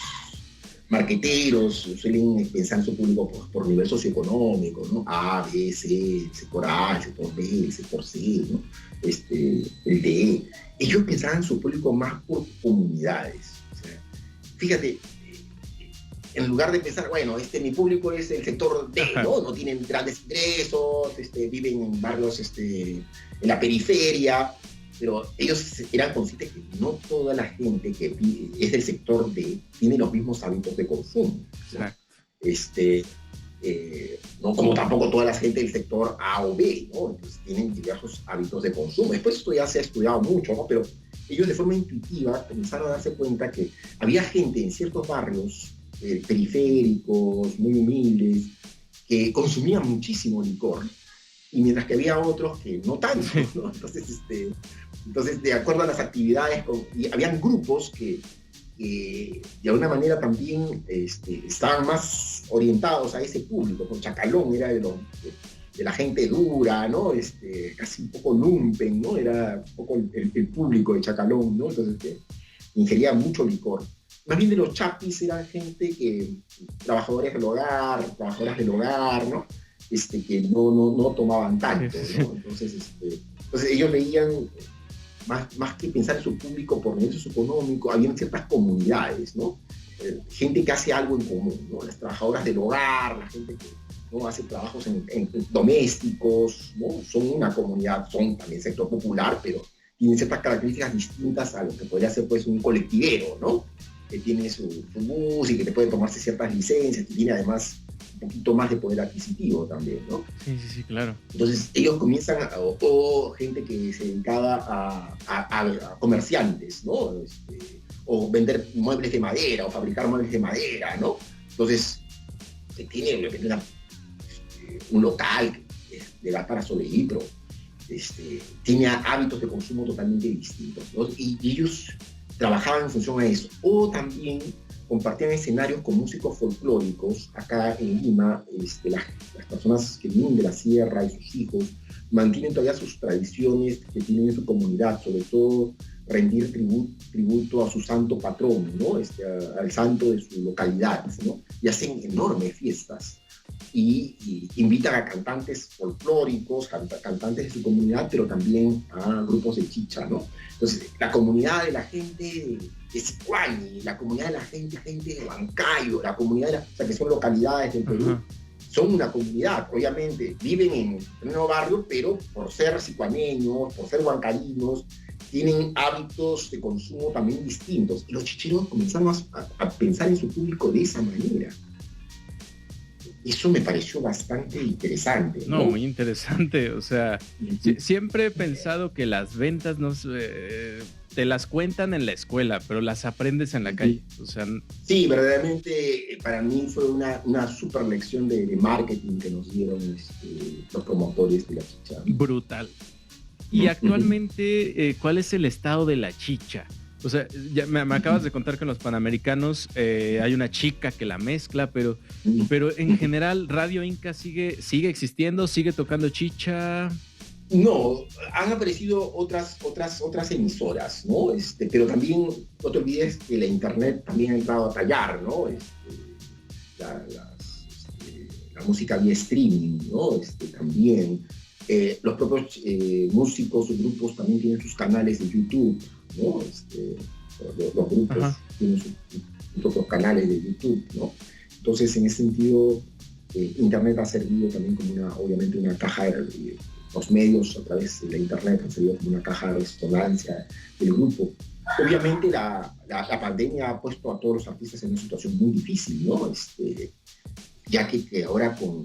marqueteros suelen pensar en su público por nivel socioeconómico, ¿no? A, B, C, el sector A, el sector B, el sector C, ¿no? El D. Ellos pensaban en su público más por comunidades. O sea, fíjate, en lugar de pensar, bueno, mi público es el sector D, ¿no? No tienen grandes ingresos, viven en barrios en la periferia, pero ellos eran conscientes que no toda la gente que es del sector D tiene los mismos hábitos de consumo, ¿no? No como tampoco toda la gente del sector A o B, ¿no? Entonces tienen diversos hábitos de consumo. Después esto ya se ha estudiado mucho, ¿no? Pero ellos de forma intuitiva comenzaron a darse cuenta que había gente en ciertos barrios periféricos, muy humildes, que consumían muchísimo licor, y mientras que había otros que no tanto, ¿no? Entonces, de acuerdo a las actividades, y habían grupos que de alguna manera también estaban más orientados a ese público. Por Chacalón era de la gente dura, ¿no? Casi un poco lumpen, ¿no? Era un poco el público de Chacalón, ¿no? Entonces, ingería mucho licor. Más bien de los chapis eran gente trabajadoras del hogar, ¿no? Que no tomaban tanto, ¿no? Entonces ellos veían, más que pensar en su público por nivel socioeconómico, había ciertas comunidades, ¿no? Gente que hace algo en común, ¿no? Las trabajadoras del hogar, la gente que no hace trabajos en domésticos, ¿no? Son una comunidad, son también sector popular, pero tienen ciertas características distintas a lo que podría ser pues un colectivero, ¿no? Que tiene su bus y que te puede tomarse ciertas licencias, que tiene además un poquito más de poder adquisitivo también, ¿no? Sí, claro. Entonces ellos comienzan, o gente que se dedicaba a comerciantes, ¿no? O vender muebles de madera, o fabricar muebles de madera, ¿no? Entonces, se tiene un local que le da para sobrevivir, pero tiene hábitos de consumo totalmente distintos, ¿no? Y ellos trabajaban en función a eso. O también compartían escenarios con músicos folclóricos. Acá en Lima, las personas que vienen de la sierra y sus hijos mantienen todavía sus tradiciones que tienen en su comunidad, sobre todo rendir tributo a su santo patrón, ¿no? Al santo de su localidad, ¿no? Y hacen enormes fiestas y invitan a cantantes folclóricos, cantantes de su comunidad, pero también a grupos de chicha, ¿no? Entonces, la comunidad de la gente de Sicuani, la comunidad de la gente de Huancayo, la comunidad o sea, que son localidades del Perú, son una comunidad, obviamente, viven en el mismo barrio, pero por ser sicuaneños, por ser huancaínos, tienen hábitos de consumo también distintos. Y los chicheros comenzaron a pensar en su público de esa manera. Eso me pareció bastante interesante, ¿no? Muy interesante. O sea, siempre he pensado que las ventas te las cuentan en la escuela, pero las aprendes en la calle. O sea, sí, verdaderamente para mí fue una super lección de marketing que nos dieron los promotores de la chicha. Brutal. Y actualmente, ¿cuál es el estado de la chicha? O sea, ya me acabas de contar que en los Panamericanos hay una chica que la mezcla, pero en general Radio Inca sigue existiendo, sigue tocando chicha. No, han aparecido otras emisoras, ¿no? Pero también, no te olvides que la internet también ha entrado a tallar, ¿no? La música vía streaming, ¿no? También. Los propios músicos o grupos también tienen sus canales de YouTube, ¿no? Los grupos Ajá. tienen sus propios canales de YouTube, ¿no? Entonces, en ese sentido, Internet ha servido también como obviamente una caja de los medios a través de la Internet han servido como una caja de resonancia del grupo. Obviamente, la pandemia ha puesto a todos los artistas en una situación muy difícil, ¿no? Ya que ahora con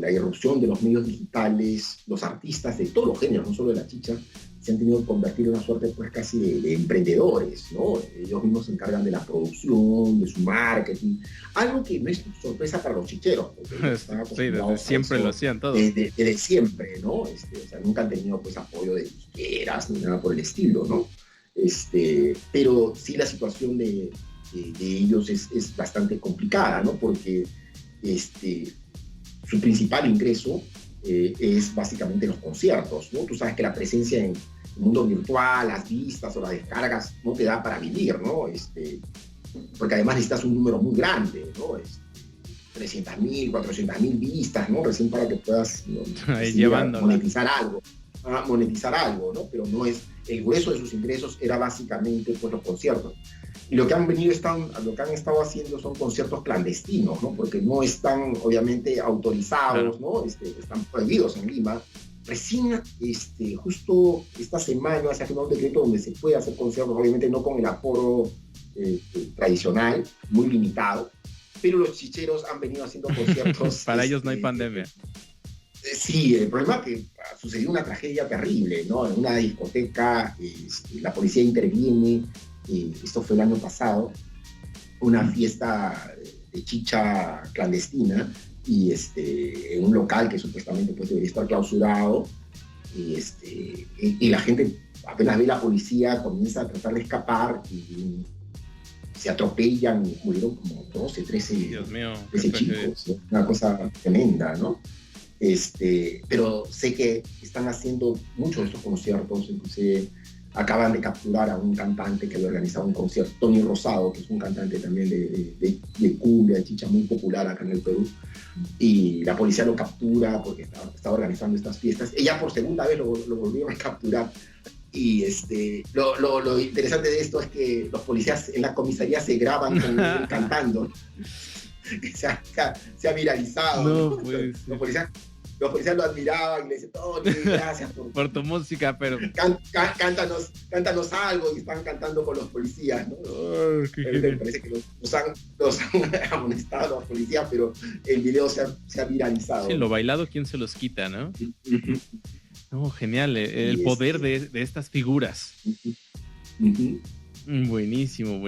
la irrupción de los medios digitales, los artistas de todos los géneros, no solo de la chicha, se han tenido que convertir en una suerte pues casi de emprendedores, ¿no? Ellos mismos se encargan de la producción, de su marketing, algo que no es sorpresa para los chicheros, porque sí, desde siempre lo hacían todos. Desde siempre, ¿no? O sea, nunca han tenido pues apoyo de disqueras ni nada por el estilo, ¿no? Pero sí la situación de ellos es bastante complicada, ¿no? Porque su principal ingreso es básicamente los conciertos, ¿no? Tú sabes que la presencia en el mundo virtual, las vistas o las descargas no te da para vivir, ¿no? Porque además necesitas un número muy grande, ¿no? 300.000, 400.000 vistas, ¿no? Recién para que puedas monetizar algo, ¿no? Pero no es, el grueso de sus ingresos era básicamente pues, los conciertos. Y lo que han estado haciendo son conciertos clandestinos, ¿no? Porque no están obviamente autorizados, ¿no? Están prohibidos en Lima. Recién, justo esta semana se ha firmado un decreto donde se puede hacer conciertos, obviamente no con el aforo tradicional, muy limitado, pero los chicheros han venido haciendo conciertos. Para ellos no hay pandemia. Sí, el problema es que sucedió una tragedia terrible, ¿no? En una discoteca, la policía interviene. Esto fue el año pasado, una fiesta de chicha clandestina y en un local que supuestamente pues, debería estar clausurado y la gente apenas ve la policía comienza a tratar de escapar y se atropellan y murieron como 12, 13, Dios mío, 13 chicos, ¿no? Una cosa tremenda, ¿no? Pero sé que están haciendo muchos de estos conciertos, inclusive acaban de capturar a un cantante que había organizado un concierto, Tony Rosado, que es un cantante también de cumbia, de chicha muy popular acá en el Perú, y la policía lo captura porque estaba organizando estas fiestas. Ella por segunda vez lo volvieron a capturar. Y lo interesante de esto es que los policías en la comisaría se graban con él cantando. Se ha viralizado. ¿no? Los policías lo admiraban y le decían, Tony, gracias por tu música, pero... Cántanos algo, y están cantando con los policías, ¿no? Me parece que los han amonestado a los policías, pero el video se ha viralizado. Sí, lo bailado, ¿quién se los quita, no? No, genial, el poder de estas figuras. Buenísimo.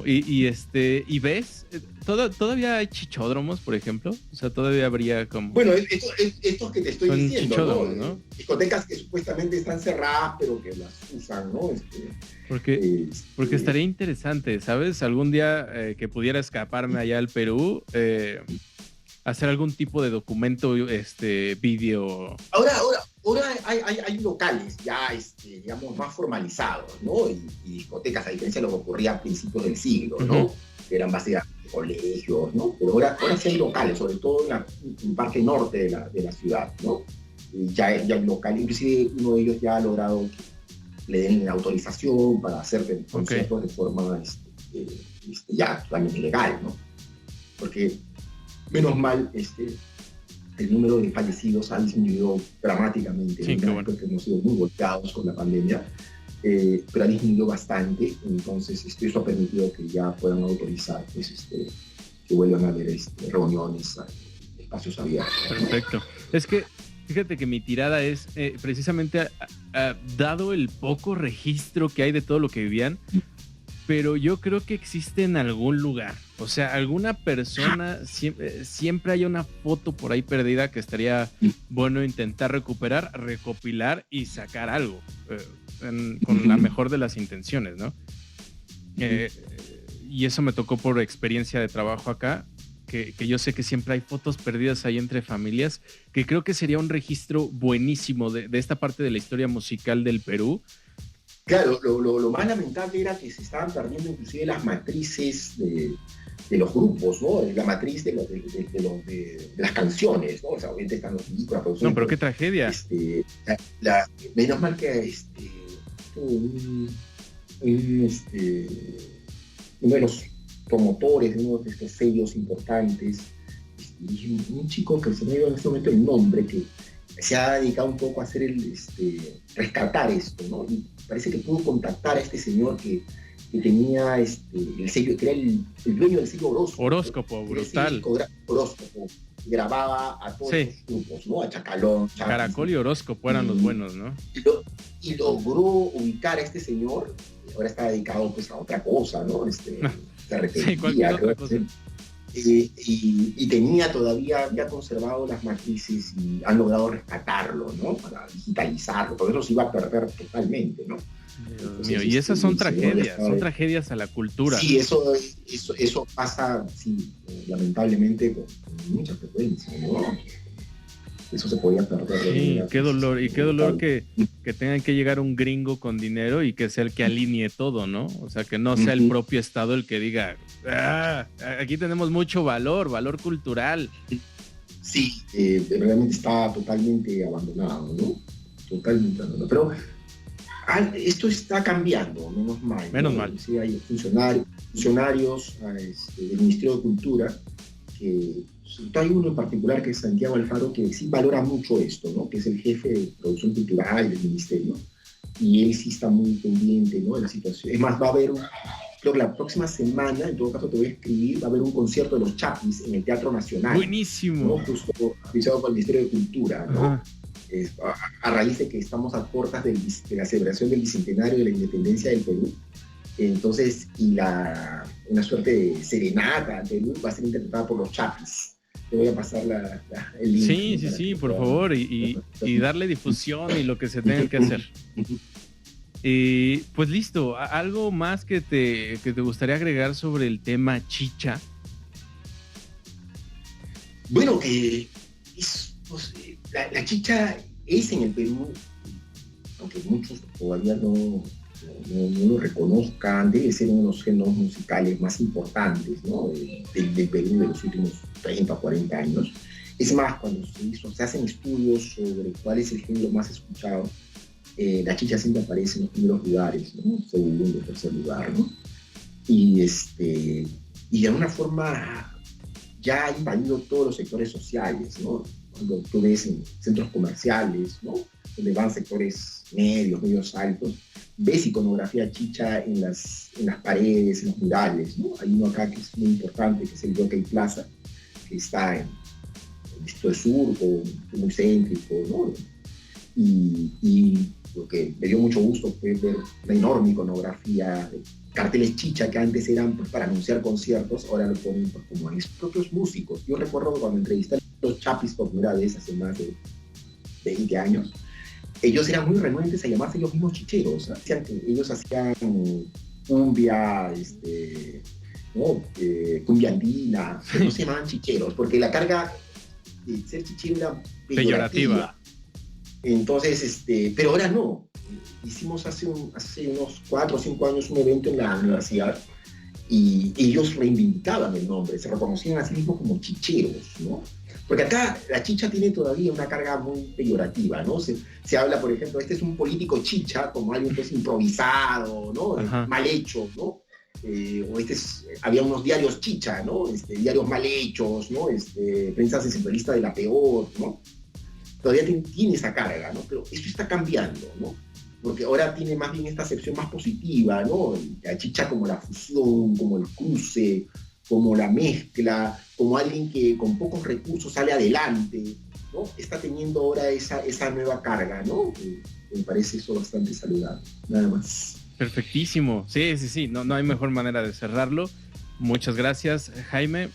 ¿Y ves? ¿Todavía hay chichódromos, por ejemplo? O sea, todavía habría como... Bueno, estos que te estoy diciendo, ¿no? ¿no? Discotecas que supuestamente están cerradas, pero que las usan, ¿no? Porque estaría interesante, ¿sabes? Algún día que pudiera escaparme allá al Perú, hacer algún tipo de documento, vídeo. Ahora hay locales ya, digamos, más formalizados, ¿no? Y discotecas, a diferencia de lo que ocurría a principios del siglo, ¿no? Uh-huh. Que eran básicamente colegios, ¿no? Pero ahora sí hay locales, sobre todo en parte norte de la ciudad, ¿no? Ya hay locales, inclusive uno de ellos ya ha logrado que le den la autorización para hacer conciertos de forma ya totalmente legal, ¿no? Porque, menos mal, el número de fallecidos ha disminuido dramáticamente. Sí, bueno. Porque hemos sido muy golpeados con la pandemia, pero ha disminuido bastante. Entonces, eso ha permitido que ya puedan autorizar pues, que vuelvan a haber reuniones, espacios abiertos. Perfecto. Es que, Fíjate que mi tirada es precisamente dado el poco registro que hay de todo lo que vivían, pero yo creo que existe en algún lugar. O sea, alguna persona, siempre hay una foto por ahí perdida que estaría bueno intentar recuperar, recopilar y sacar algo con la mejor de las intenciones, ¿no? Y eso me tocó por experiencia de trabajo acá, que yo sé que siempre hay fotos perdidas ahí entre familias, que creo que sería un registro buenísimo de esta parte de la historia musical del Perú. Claro, lo más lamentable era que se estaban perdiendo inclusive las matrices de los grupos, ¿no? La matriz de las canciones, ¿no? O sea, obviamente están los discos, la producción. No, pero qué tragedia. Menos mal que uno de los promotores de uno de estos sellos importantes, un chico que se me dio en este momento el nombre, que se ha dedicado un poco a hacer rescatar esto, ¿no? Y parece que pudo contactar a este señor que tenía el sello, que era el dueño del sello Horóscopo. Horóscopo, brutal. Horóscopo, grababa a todos los grupos, ¿no? A Chacalón, Caracol y Horóscopo eran los buenos, ¿no? Y logró ubicar a este señor, ahora está dedicado pues a otra cosa, ¿no? Se arrepentía, cualquier otra cosa. Y tenía todavía, había conservado las matrices y han logrado rescatarlo, ¿no? Para digitalizarlo, porque eso se iba a perder totalmente, ¿no? Dios mío, y esas son tragedias a la cultura. Sí, eso pasa, sí, lamentablemente con mucha frecuencia, ¿no? Eso se podía perder. Sí, qué dolor, y qué dolor que tengan que llegar un gringo con dinero y que sea el que alinee todo, ¿no? O sea, que no sea el propio Estado el que diga, aquí tenemos mucho valor cultural. Sí, realmente está totalmente abandonado, ¿no? Totalmente abandonado. Pero esto está cambiando, menos mal. Menos mal. Sí, hay funcionarios del Ministerio de Cultura que hay uno en particular que es Santiago Alfaro, que sí valora mucho esto, ¿no? Que es el jefe de producción cultural del ministerio, y él sí está muy pendiente, ¿no? De la situación. Es más, va a haber, creo que la próxima semana, en todo caso te voy a escribir, va a haber un concierto de los Chapis en el Teatro Nacional. Buenísimo. ¿no? Justo avisado por el Ministerio de Cultura, ¿no? A raíz de que estamos a puertas de la celebración del bicentenario de la independencia del Perú. Entonces, una suerte de serenata al Perú va a ser interpretada por los Chapis. Te voy a pasar el link. Sí, por favor, y darle difusión y lo que se tenga que hacer. Pues listo, ¿algo más que te gustaría agregar sobre el tema chicha? Bueno, la chicha es en el Perú, aunque muchos todavía no lo reconozcan, debe ser uno de los géneros musicales más importantes, ¿no? del Perú de los últimos 30 o 40 años. Es más, cuando se hacen estudios sobre cuál es el género más escuchado, la chicha siempre aparece en los primeros lugares, ¿no? Segundo, tercer lugar, ¿no? Y de alguna forma ya ha invadido todos los sectores sociales, ¿no? Cuando tú ves en centros comerciales, ¿no? Donde van sectores medios altos, ves iconografía chicha en las paredes, en los murales, ¿no? Hay uno acá que es muy importante, que es el Jockey Plaza, que está en el Distrito del Sur, muy céntrico, ¿no? Y lo que me dio mucho gusto fue ver la enorme iconografía de carteles chicha que antes eran pues, para anunciar conciertos, ahora lo ponen pues, como a los propios músicos. Yo recuerdo cuando entrevisté a los Chapis por primera vez hace más de 20 años, ellos eran muy renuentes a llamarse ellos mismos chicheros. Decían que ellos hacían cumbia, ¿no? Cumbia andina, pero no se llamaban chicheros, porque la carga de ser chichero era peyorativa. Entonces, pero ahora no. Hicimos hace unos 4 o 5 años un evento en la universidad y ellos reivindicaban el nombre, se reconocían a sí mismos como chicheros, ¿no? Porque acá la chicha tiene todavía una carga muy peyorativa, ¿no? Se habla, por ejemplo, este es un político chicha, como alguien pues improvisado, ¿no? Mal hecho, ¿no? O había unos diarios chicha, ¿no? Diarios mal hechos, ¿no? Prensa centralista de la peor, ¿no? Todavía tiene esa carga, ¿no? Pero esto está cambiando, ¿no? Porque ahora tiene más bien esta acepción más positiva, ¿no? La chicha como la fusión, como el cruce, como la mezcla, como alguien que con pocos recursos sale adelante, ¿no? Está teniendo ahora esa nueva carga, ¿no? Me parece eso bastante saludable, nada más. Perfectísimo. Sí, sí, sí. No hay mejor manera de cerrarlo. Muchas gracias, Jaime.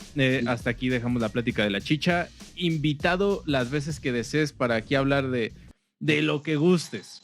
Hasta aquí dejamos la plática de la chicha. Invitado las veces que desees para aquí hablar de lo que gustes.